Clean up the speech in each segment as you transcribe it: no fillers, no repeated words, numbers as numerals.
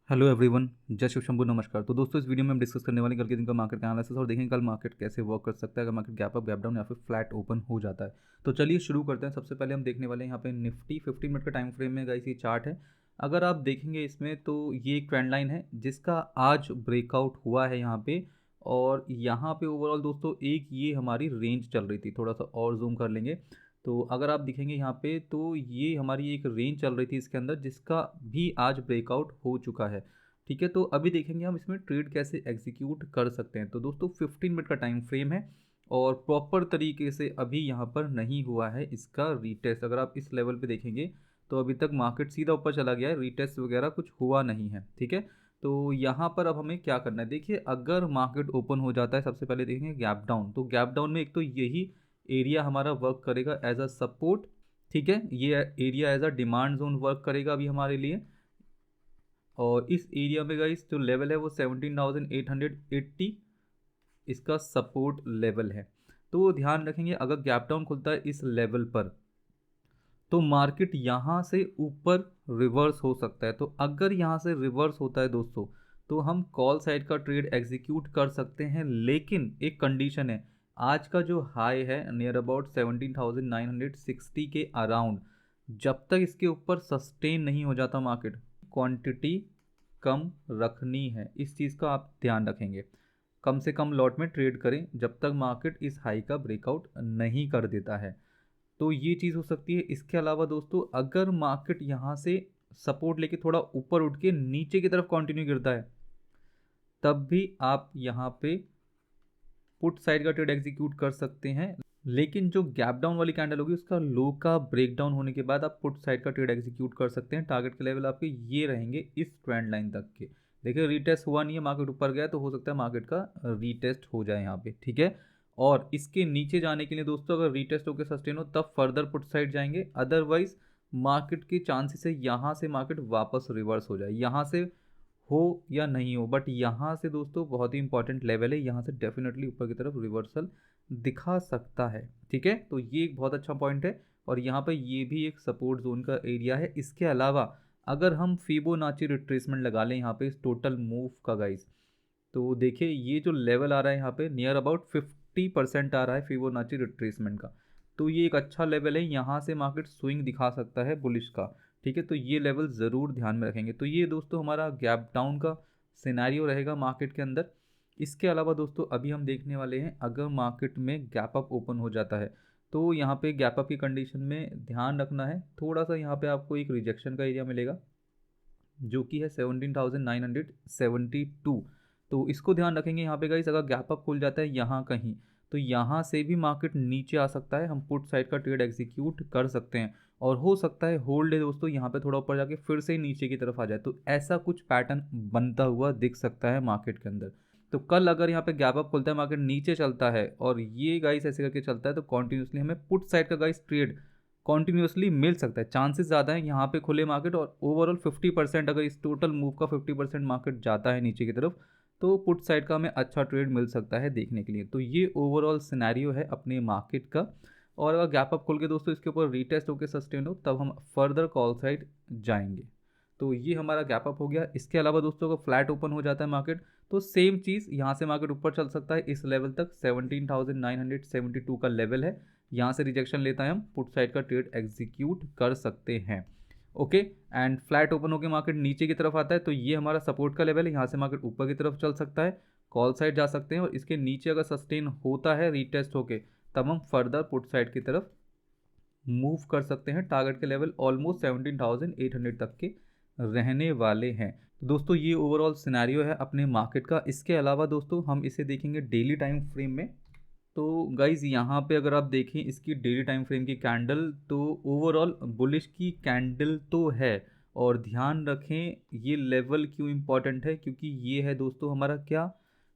Hello everyone, जय शिव शंभू, नमस्कार। तो दोस्तों इस वीडियो में हम डिस्कस करने वाले हैं कल के दिन का मार्केट का एनालिसिस और देखेंगे कल मार्केट कैसे वर्क कर सकता है, अगर market gap up, gap down या फिर फ्लैट ओपन हो जाता है। तो चलिए शुरू करते हैं। सबसे पहले हम देखने वाले हैं यहाँ पे निफ्टी 15 मिनट का टाइम फ्रेम में गाइस ये चार्ट है। अगर आप देखेंगे इसमें तो ये एक ट्रेंड लाइन है जिसका आज ब्रेकआउट हुआ है यहाँ पे। और यहाँ पे ओवरऑल दोस्तों एक ये हमारी रेंज चल रही थी, थोड़ा सा और जूम कर लेंगे तो अगर आप दिखेंगे यहाँ पे तो ये हमारी एक रेंज चल रही थी इसके अंदर, जिसका भी आज ब्रेकआउट हो चुका है। ठीक है, तो अभी देखेंगे हम इसमें ट्रेड कैसे एग्जीक्यूट कर सकते हैं। तो दोस्तों 15 मिनट का टाइम फ्रेम है और प्रॉपर तरीके से अभी यहाँ पर नहीं हुआ है इसका रीटेस्ट। अगर आप इस लेवल पे देखेंगे तो अभी तक मार्केट सीधा ऊपर चला गया है, रीटेस्ट वगैरह कुछ हुआ नहीं है। ठीक है, तो यहाँ पर अब हमें क्या करना है, देखिए अगर मार्केट ओपन हो जाता है सबसे पहले देखेंगे गैप डाउन। तो गैप डाउन में एक तो यही एरिया हमारा वर्क करेगा एज अ सपोर्ट। ठीक है, ये area as a demand zone work करेगा अभी हमारे लिए। और इस एरिया में गाइस जो लेवल है वो 17,880 इसका सपोर्ट लेवल है। तो ध्यान रखेंगे अगर गैप डाउन खुलता है इस लेवल पर तो मार्केट यहाँ से ऊपर रिवर्स हो सकता है। तो अगर यहाँ से रिवर्स होता है दोस्तों तो हम कॉल साइड का ट्रेड एग्जीक्यूट कर सकते हैं, लेकिन एक कंडीशन है। आज का जो हाई है नियर अबाउट 17,960 के अराउंड, जब तक इसके ऊपर सस्टेन नहीं हो जाता मार्केट, क्वांटिटी कम रखनी है। इस चीज़ का आप ध्यान रखेंगे, कम से कम लॉट में ट्रेड करें जब तक मार्केट इस हाई का ब्रेकआउट नहीं कर देता है। तो ये चीज़ हो सकती है। इसके अलावा दोस्तों अगर मार्केट यहाँ से सपोर्ट लेके थोड़ा ऊपर उठ के नीचे की तरफ कंटिन्यू गिरता है तब भी आप यहाँ पे पुट साइड का ट्रेड एग्जीक्यूट कर सकते हैं। लेकिन जो गैप डाउन वाली कैंडल होगी उसका लो का ब्रेक डाउन होने के बाद आप पुट साइड का ट्रेड एग्जीक्यूट कर सकते हैं। टारगेट के लेवल आपके ये रहेंगे इस ट्रेंड लाइन तक के। देखिए रीटेस्ट हुआ नहीं है, मार्केट ऊपर गया तो हो सकता है मार्केट का रीटेस्ट हो जाए यहाँ पे। ठीक है, और इसके नीचे जाने के लिए दोस्तों अगर रीटेस्ट होकर सस्टेन हो तब फर्दर पुट साइड जाएंगे, अदरवाइज मार्केट के चांसेस है यहाँ से मार्केट वापस रिवर्स हो जाए। यहाँ से हो या नहीं हो, बट यहाँ से दोस्तों बहुत ही इंपॉर्टेंट लेवल है, यहाँ से डेफिनेटली ऊपर की तरफ रिवर्सल दिखा सकता है। ठीक है, तो ये एक बहुत अच्छा पॉइंट है और यहाँ पे ये भी एक सपोर्ट जोन का एरिया है। इसके अलावा अगर हम फिबोनाची रिट्रेसमेंट लगा लें यहाँ पे इस टोटल मूव का गाइस, तो देखिए ये जो लेवल आ रहा है यहाँ पे नियर अबाउट 50% आ रहा है फिबोनाची रिट्रेसमेंट का। तो ये एक अच्छा लेवल है, यहाँ से मार्केट स्विंग दिखा सकता है बुलिश का। ठीक है, तो ये लेवल ज़रूर ध्यान में रखेंगे। तो ये दोस्तों हमारा गैप डाउन का सिनेरियो रहेगा मार्केट के अंदर। इसके अलावा दोस्तों अभी हम देखने वाले हैं अगर मार्केट में गैप अप ओपन हो जाता है तो यहाँ पे गैप अप की कंडीशन में ध्यान रखना है थोड़ा सा, यहाँ पे आपको एक रिजेक्शन का एरिया मिलेगा जो कि है 17,972। तो इसको ध्यान रखेंगे यहाँ पे गाइस। अगर गैप अप खुल जाता है यहाँ कहीं तो यहाँ से भी मार्केट नीचे आ सकता है, हम पुट साइड का ट्रेड एग्जीक्यूट कर सकते हैं और हो सकता है होल्ड है दोस्तों यहाँ पे थोड़ा ऊपर जाके फिर से नीचे की तरफ आ जाए। तो ऐसा कुछ पैटर्न बनता हुआ दिख सकता है मार्केट के अंदर। तो कल अगर यहाँ पे गैप अप खुलता है, मार्केट नीचे चलता है और ये गाइस ऐसे करके चलता है तो कॉन्टिन्यूसली हमें पुट साइड का गाइस ट्रेड कॉन्टिन्यूसली मिल सकता है। चांसेस ज़्यादा है यहाँ पे खुले मार्केट और ओवरऑल 50%, अगर इस टोटल मूव का 50% मार्केट जाता है नीचे की तरफ तो पुट साइड का हमें अच्छा ट्रेड मिल सकता है देखने के लिए। तो ये ओवरऑल सिनेरियो है अपने मार्केट का। और अगर गैप अप खुल के दोस्तों इसके ऊपर रीटेस्ट होकर सस्टेन हो तब हम फर्दर कॉल साइड जाएंगे। तो ये हमारा गैप अप हो गया। इसके अलावा दोस्तों अगर फ्लैट ओपन हो जाता है मार्केट तो सेम चीज़ यहाँ से मार्केट ऊपर चल सकता है इस लेवल तक, 17,972 का लेवल है। यहाँ से रिजेक्शन लेता है हम पुट साइड का ट्रेड एग्जीक्यूट कर सकते हैं। ओके, एंड फ्लैट ओपन होकर मार्केट नीचे की तरफ आता है तो ये हमारा सपोर्ट का लेवल है, यहाँ से मार्केट ऊपर की तरफ चल सकता है, कॉल साइड जा सकते हैं और इसके नीचे अगर सस्टेन होता है रीटेस्ट होके तब हम फर्दर पुट साइड की तरफ मूव कर सकते हैं। टारगेट के लेवल ऑलमोस्ट 17,800 तक के रहने वाले हैं। तो दोस्तों ये ओवरऑल सिनेरियो है अपने मार्केट का। इसके अलावा दोस्तों हम इसे देखेंगे डेली टाइम फ्रेम में। तो गाइज़ यहाँ पे अगर आप देखें इसकी डेली टाइम फ्रेम की कैंडल तो ओवरऑल बुलिश की कैंडल तो है। और ध्यान रखें ये लेवल क्यों इम्पॉर्टेंट है, क्योंकि ये है दोस्तों हमारा क्या,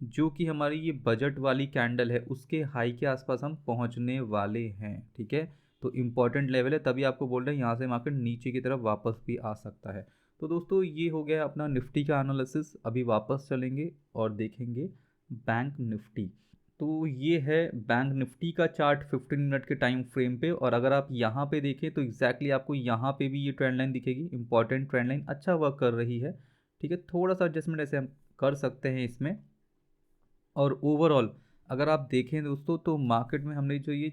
जो कि हमारी ये बजट वाली कैंडल है उसके हाई के आसपास हम पहुंचने वाले हैं। ठीक है, तो इम्पॉर्टेंट लेवल है, तभी आपको बोल रहे हैं यहाँ से मार्केट नीचे की तरफ वापस भी आ सकता है। तो दोस्तों ये हो गया अपना निफ्टी का एनालिसिस। अभी वापस चलेंगे और देखेंगे बैंक निफ्टी। तो ये है बैंक निफ्टी का चार्ट 15 मिनट के टाइम फ्रेम पे। और अगर आप यहाँ पे देखें तो एग्जैक्टली आपको यहाँ पे भी ये ट्रेंड लाइन दिखेगी, इंपॉर्टेंट ट्रेंड लाइन, अच्छा वर्क कर रही है। ठीक है, थोड़ा सा एडजस्टमेंट ऐसे हम कर सकते हैं इसमें। और ओवरऑल अगर आप देखें दोस्तों तो मार्केट में हमने जो ये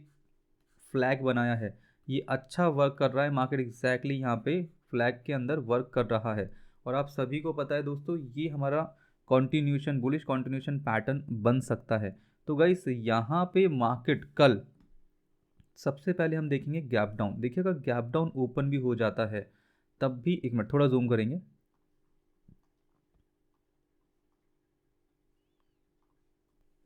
फ्लैग बनाया है ये अच्छा वर्क कर रहा है। मार्केट एग्जैक्टली यहाँ पे फ्लैग के अंदर वर्क कर रहा है। और आप सभी को पता है दोस्तों ये हमारा कॉन्टिन्यूशन बुलिश कॉन्टिन्यूशन पैटर्न बन सकता है। तो गाइस यहाँ पे मार्केट कल सबसे पहले हम देखेंगे गैप डाउन। देखिए अगर गैप डाउन ओपन भी हो जाता है तब भी, एक मिनट थोड़ा जूम करेंगे,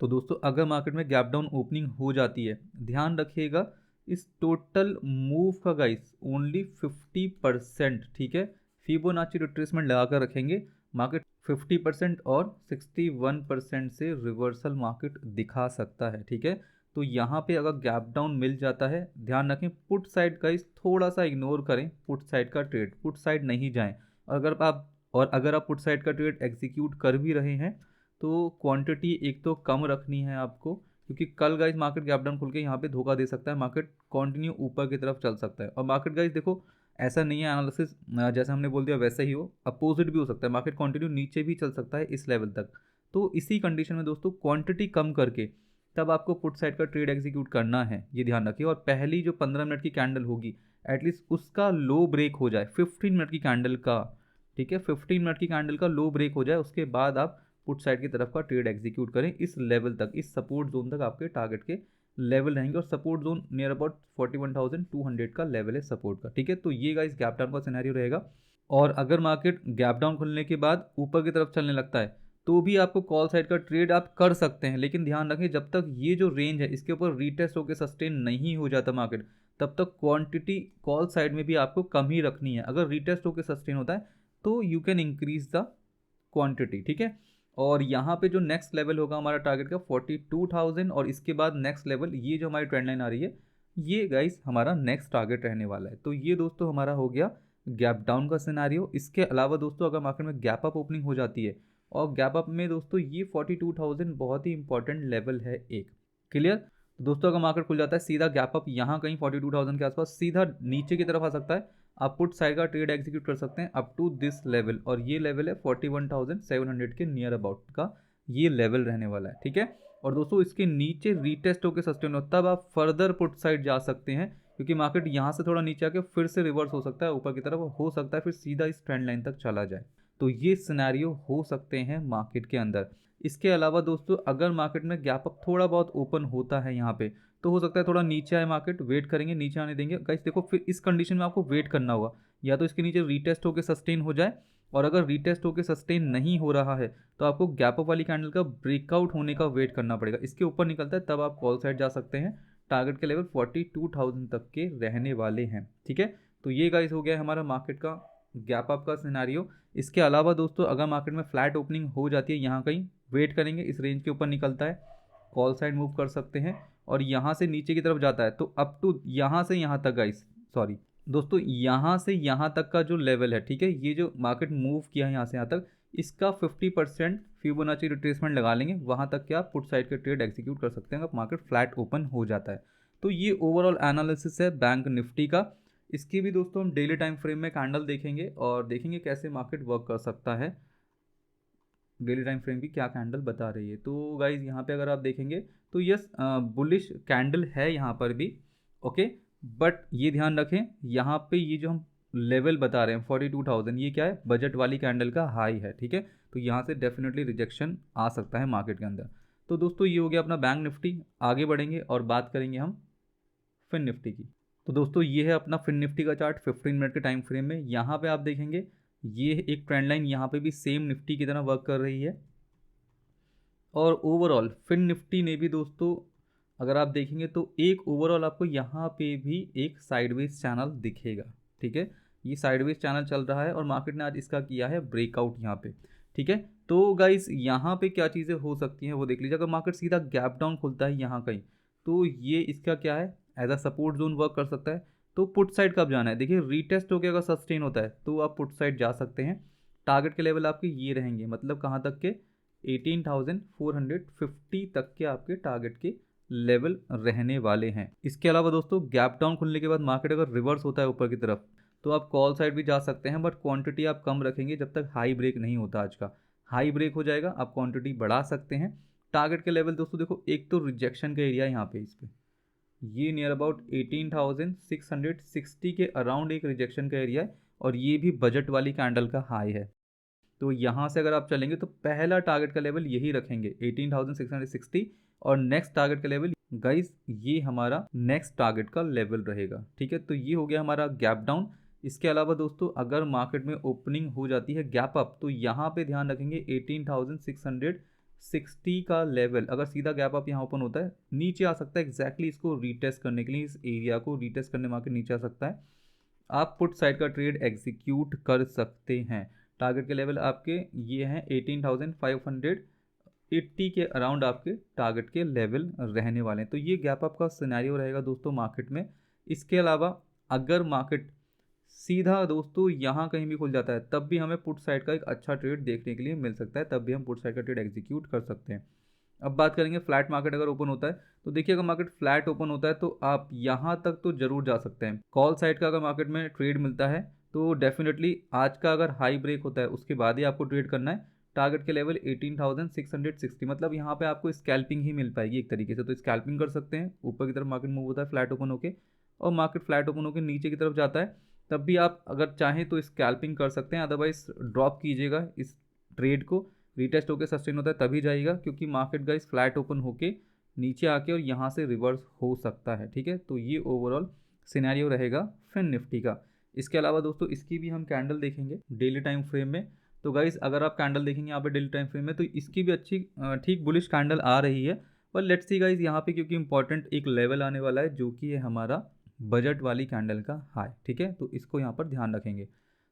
तो दोस्तों अगर मार्केट में गैप डाउन ओपनिंग हो जाती है, ध्यान रखिएगा इस टोटल मूव का गाइस ओनली 50%, ठीक है, फिबोनाची रिट्रेसमेंट लगा कर रखेंगे। मार्केट 50% और 61% से रिवर्सल मार्केट दिखा सकता है, ठीक है। तो यहाँ पे अगर गैप डाउन मिल जाता है, ध्यान रखें पुट साइड गाइस थोड़ा सा इग्नोर करें, पुट साइड का ट्रेड, पुट साइड नहीं जाएं। अगर आप पुट साइड का ट्रेड एग्जीक्यूट कर भी रहे हैं तो क्वांटिटी एक तो कम रखनी है आपको, क्योंकि कल गाइस मार्केट गैप डाउन खुल के यहाँ पे धोखा दे सकता है, मार्केट कंटिन्यू ऊपर की तरफ चल सकता है। और मार्केट गाइस देखो ऐसा नहीं है एनालिसिस जैसा हमने बोल दिया वैसा ही हो, अपोजिट भी हो सकता है, मार्केट कंटिन्यू नीचे भी चल सकता है इस लेवल तक। तो इसी कंडीशन में दोस्तों क्वांटिटी कम करके तब आपको पुट साइड का ट्रेड एग्जीक्यूट करना है, ये ध्यान रखिए। और पहली जो 15 मिनट की कैंडल होगी एटलीस्ट उसका लो ब्रेक हो जाए, 15 मिनट की कैंडल का, ठीक है, 15 मिनट की कैंडल का लो ब्रेक हो जाए, उसके बाद आप पुट साइड की तरफ का ट्रेड एग्जीक्यूट करें। इस लेवल तक, इस सपोर्ट जोन तक आपके टारगेट के लेवल रहेंगे। और सपोर्ट जोन नियर अबाउट 41,200 का लेवल है सपोर्ट का, ठीक है। तो ये गाइस गैप डाउन का सिनेरियो रहेगा। और अगर मार्केट गैप डाउन खुलने के बाद ऊपर की तरफ चलने लगता है तो भी आपको कॉल साइड का ट्रेड आप कर सकते हैं, लेकिन ध्यान रखें जब तक ये जो रेंज है इसके ऊपर रीटेस्ट होकर सस्टेन नहीं हो जाता मार्केट, तब तक क्वांटिटी कॉल साइड में भी आपको कम ही रखनी है। अगर रीटेस्ट होकर सस्टेन होता है तो you can increase the quantity, ठीक है। और यहाँ पे जो नेक्स्ट लेवल होगा हमारा टारगेट का 42,000, और इसके बाद नेक्स्ट लेवल ये जो हमारी ट्रेंड लाइन आ रही है ये गाइस हमारा नेक्स्ट टारगेट रहने वाला है। तो ये दोस्तों हमारा हो गया गैप डाउन का सिनेरियो। इसके अलावा दोस्तों अगर मार्केट में गैप अप ओपनिंग हो जाती है, और गैप अप में दोस्तों ये 42,000 बहुत ही इंपॉर्टेंट लेवल है एक, क्लियर। तो दोस्तों अगर मार्केट खुल जाता है सीधा गैप अप यहाँ कहीं 42,000 के आसपास सीधा नीचे की तरफ आ सकता है, आप पुट साइड का ट्रेड एग्जीक्यूट कर सकते हैं अप टू दिस लेवल। और ये लेवल है 41,700 के नियर अबाउट का, ये लेवल रहने वाला है, ठीक है। और दोस्तों इसके नीचे रीटेस्ट होकर सस्टेन हो तब आप फर्दर पुट साइड जा सकते हैं, क्योंकि मार्केट यहाँ से थोड़ा नीचे आके फिर से रिवर्स हो सकता है ऊपर की तरफ, हो सकता है फिर सीधा इस ट्रेंड लाइन तक चला जाए। तो ये सिनेरियो हो सकते हैं मार्केट के अंदर। इसके अलावा दोस्तों अगर मार्केट में गैप अप थोड़ा बहुत ओपन होता है यहाँ पे, तो हो सकता है थोड़ा नीचे आए मार्केट, वेट करेंगे, नीचे आने देंगे गाइस। देखो फिर इस कंडीशन में आपको वेट करना होगा, या तो इसके नीचे रीटेस्ट होकर सस्टेन हो जाए, और अगर रीटेस्ट होकर सस्टेन नहीं हो रहा है तो आपको गैप अप वाली कैंडल का ब्रेकआउट होने का वेट करना पड़ेगा। इसके ऊपर निकलता है तब आप कॉल साइड जा सकते हैं, टारगेट के लेवल 42,000 तक के रहने वाले हैं, ठीक है। तो ये गाइस हो गया हमारा मार्केट का गैप अप का सिनेरियो। इसके अलावा दोस्तों अगर मार्केट में फ्लैट ओपनिंग हो जाती है यहाँ कहीं, वेट करेंगे, इस रेंज के ऊपर निकलता है कॉल साइड मूव कर सकते हैं, और यहाँ से नीचे की तरफ जाता है तो अप टू यहाँ से यहाँ तक गाइस, सॉरी दोस्तों यहाँ से यहाँ तक का जो लेवल है, ठीक है, ये जो मार्केट मूव किया है यहाँ से यहाँ तक, इसका 50% फिबोनाची रिट्रेसमेंट लगा लेंगे, वहाँ तक क्या पुट साइड के ट्रेड एग्जीक्यूट कर सकते हैं अगर मार्केट फ्लैट ओपन हो जाता है। तो ये ओवरऑल एनालिसिस है बैंक निफ्टी का। इसकी भी दोस्तों हम डेली टाइम फ्रेम में कैंडल देखेंगे और देखेंगे कैसे मार्केट वर्क कर सकता है, डेली टाइम फ्रेम की क्या कैंडल बता रही है। तो गाइज यहाँ पे अगर आप देखेंगे तो यस बुलिश कैंडल है यहाँ पर भी, ओके। बट ये ध्यान रखें यहाँ पे ये जो हम लेवल बता रहे हैं 42,000, ये क्या है, बजट वाली कैंडल का हाई है, ठीक है। तो यहाँ से डेफिनेटली रिजेक्शन आ सकता है मार्केट के अंदर। तो दोस्तों ये हो गया अपना बैंक निफ्टी। आगे बढ़ेंगे और बात करेंगे हम फिन निफ्टी की। तो दोस्तों ये है अपना फिन निफ्टी का चार्ट 15 मिनट के टाइम फ्रेम में। यहाँ पे आप देखेंगे ये एक ट्रेंड लाइन यहाँ पे भी सेम निफ्टी की तरह वर्क कर रही है, और ओवरऑल फिन निफ्टी ने भी दोस्तों अगर आप देखेंगे तो एक ओवरऑल आपको यहाँ पे भी एक साइडवेज चैनल दिखेगा, ठीक है। ये साइडवेज चैनल चल रहा है और मार्केट ने आज इसका किया है ब्रेकआउट यहाँ पे, ठीक है। तो गाइस यहाँ पे क्या चीज़ें हो सकती हैं वो देख लीजिए। अगर मार्केट सीधा गैप डाउन खुलता है यहाँ कहीं, तो ये इसका क्या है, as a support zone work कर सकता है। तो पुट साइड कब जाना है, देखिए रीटेस्ट होकर अगर सस्टेन होता है तो आप पुट साइड जा सकते हैं। टारगेट के लेवल आपके ये रहेंगे, मतलब कहाँ तक के 18,450 तक के आपके टारगेट के लेवल रहने वाले हैं। इसके अलावा दोस्तों गैप डाउन खुलने के बाद मार्केट अगर रिवर्स होता है ऊपर की तरफ, तो आप कॉल साइड भी जा सकते हैं, बट क्वांटिटी आप कम रखेंगे जब तक हाई ब्रेक नहीं होता। आज का हाई ब्रेक हो जाएगा, आप क्वांटिटी बढ़ा सकते हैं। टारगेट के लेवल दोस्तों देखो, एक तो रिजेक्शन का एरिया यहाँ पे, इस पे ये नियर अबाउट 18,660 के अराउंड एक रिजेक्शन का एरिया है, और ये भी बजट वाली कैंडल का हाई है। तो यहाँ से अगर आप चलेंगे तो पहला टारगेट का लेवल यही रखेंगे 18,660, और नेक्स्ट टारगेट का लेवल गाइस ये हमारा नेक्स्ट टारगेट का लेवल रहेगा। ठीक है, तो ये हो गया हमारा गैप डाउन। इसके अलावा दोस्तों अगर मार्केट में ओपनिंग हो जाती है गैप अप, तो यहाँ पे ध्यान रखेंगे 18,660 का लेवल, अगर सीधा गैप अप यहाँ ओपन होता है नीचे आ सकता है एग्जैक्टली इसको रीटेस्ट करने के लिए, इस एरिया को रीटेस्ट करने मार्केट नीचे आ सकता है। आप पुट साइड का ट्रेड एग्जीक्यूट कर सकते हैं। टारगेट के लेवल आपके ये हैं 18,580 के अराउंड आपके टारगेट के लेवल रहने वाले हैं। तो ये गैप अप का सिनेरियो रहेगा दोस्तों मार्केट में। इसके अलावा अगर मार्केट सीधा दोस्तों यहाँ कहीं भी खुल जाता है, तब भी हमें पुट साइड का एक अच्छा ट्रेड देखने के लिए मिल सकता है, तब भी हम पुट साइड का ट्रेड एग्जीक्यूट कर सकते हैं। अब बात करेंगे फ्लैट मार्केट अगर ओपन होता है, तो देखिए अगर मार्केट फ्लैट ओपन होता है तो आप यहाँ तक तो जरूर जा सकते हैं। कॉल साइड का अगर मार्केट में ट्रेड मिलता है तो डेफिनेटली आज का अगर हाई ब्रेक होता है उसके बाद ही आपको ट्रेड करना है। टारगेट के लेवल 18,660, मतलब यहाँ पे आपको स्कैल्पिंग ही मिल पाएगी एक तरीके से, तो स्कैल्पिंग कर सकते हैं। ऊपर की तरफ मार्केट मूव होता है फ्लैट ओपन होके, और मार्केट फ्लैट ओपन होकर नीचे की तरफ जाता है, तब भी आप अगर चाहें तो स्कैल्पिंग कर सकते हैं। अदरवाइज ड्रॉप कीजिएगा इस ट्रेड को, रीटेस्ट होकर सस्टेन होता है तभी जाइएगा, क्योंकि मार्केट गाइस फ्लैट ओपन होके नीचे आके और यहाँ से रिवर्स हो सकता है। ठीक है, तो ये ओवरऑल सिनेरियो रहेगा फिन निफ्टी का। इसके अलावा दोस्तों इसकी भी हम कैंडल देखेंगे डेली टाइम फ्रेम में। तो गाइस अगर आप कैंडल देखेंगे यहाँ पे डेली टाइम फ्रेम में, तो इसकी भी अच्छी ठीक बुलिश कैंडल आ रही है। पर लेट्स सी गाइस यहाँ पे, क्योंकि इंपॉर्टेंट एक लेवल आने वाला है जो कि है हमारा बजट वाली कैंडल का हाई। ठीक है, तो इसको यहाँ पर ध्यान रखेंगे।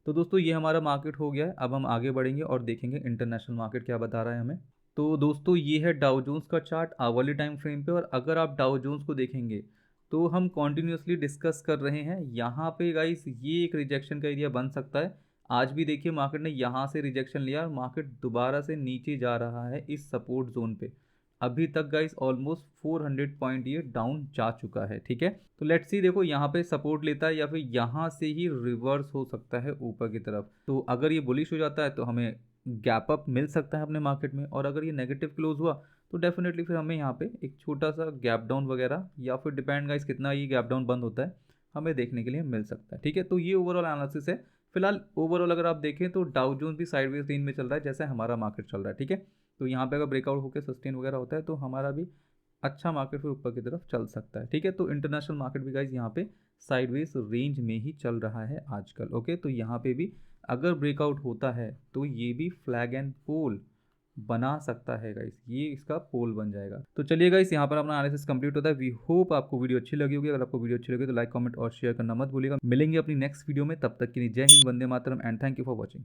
तो दोस्तों ये हमारा मार्केट हो गया है। अब हम आगे बढ़ेंगे और देखेंगे इंटरनेशनल मार्केट क्या बता रहा है हमें। तो दोस्तों ये है डाउ जोन्स का चार्ट आवरली टाइम फ्रेम पे, और अगर आप डाउ जोन्स को देखेंगे तो हम कॉन्टिन्यूसली डिस्कस कर रहे हैं यहाँ पे गाइस, ये एक रिजेक्शन का एरिया बन सकता है। आज भी देखिए मार्केट ने यहाँ से रिजेक्शन लिया और मार्केट दोबारा से नीचे जा रहा है इस सपोर्ट जोन पे। अभी तक गाइस ऑलमोस्ट 400 पॉइंट ये डाउन जा चुका है। ठीक है, तो लेट्स सी, देखो यहाँ पे सपोर्ट लेता है या फिर यहाँ से ही रिवर्स हो सकता है ऊपर की तरफ। तो अगर ये बुलिश हो जाता है तो हमें गैप अप मिल सकता है अपने मार्केट में, और अगर ये नेगेटिव क्लोज हुआ तो डेफिनेटली फिर हमें यहाँ पे एक छोटा सा गैप डाउन वगैरह, या फिर डिपेंड गाइस कितना ये गैप डाउन बंद होता है, हमें देखने के लिए मिल सकता है। ठीक है, तो ये ओवरऑल एनालिसिस है। फिलहाल ओवरऑल अगर आप देखें तो डाउ जोन्स भी साइडवेज रेंज में चल रहा है जैसे हमारा मार्केट चल रहा है। ठीक है, तो यहाँ पे अगर ब्रेकआउट होकर सस्टेन वगैरह होता है तो हमारा भी अच्छा मार्केट फिर ऊपर की तरफ चल सकता है। ठीक है, तो इंटरनेशनल मार्केट भी गाइज यहाँ पे साइडवेज रेंज में ही चल रहा है आजकल। ओके, तो यहाँ पे भी अगर ब्रेकआउट होता है तो ये भी फ्लैग एंड पोल बना सकता है गाइस, ये इसका पोल बन जाएगा। तो चलिए गाइस यहाँ पर अपना एनालिसिस कंप्लीट होता है। वी होप आपको वीडियो अच्छी लगी होगी। अगर आपको वीडियो अच्छी लगी तो लाइक कमेंट और शेयर करना मत भूलिएगा। मिलेंगे अपनी नेक्स्ट वीडियो में, तब तक के लिए Jai Hind, Vande Mataram and thank you for watching.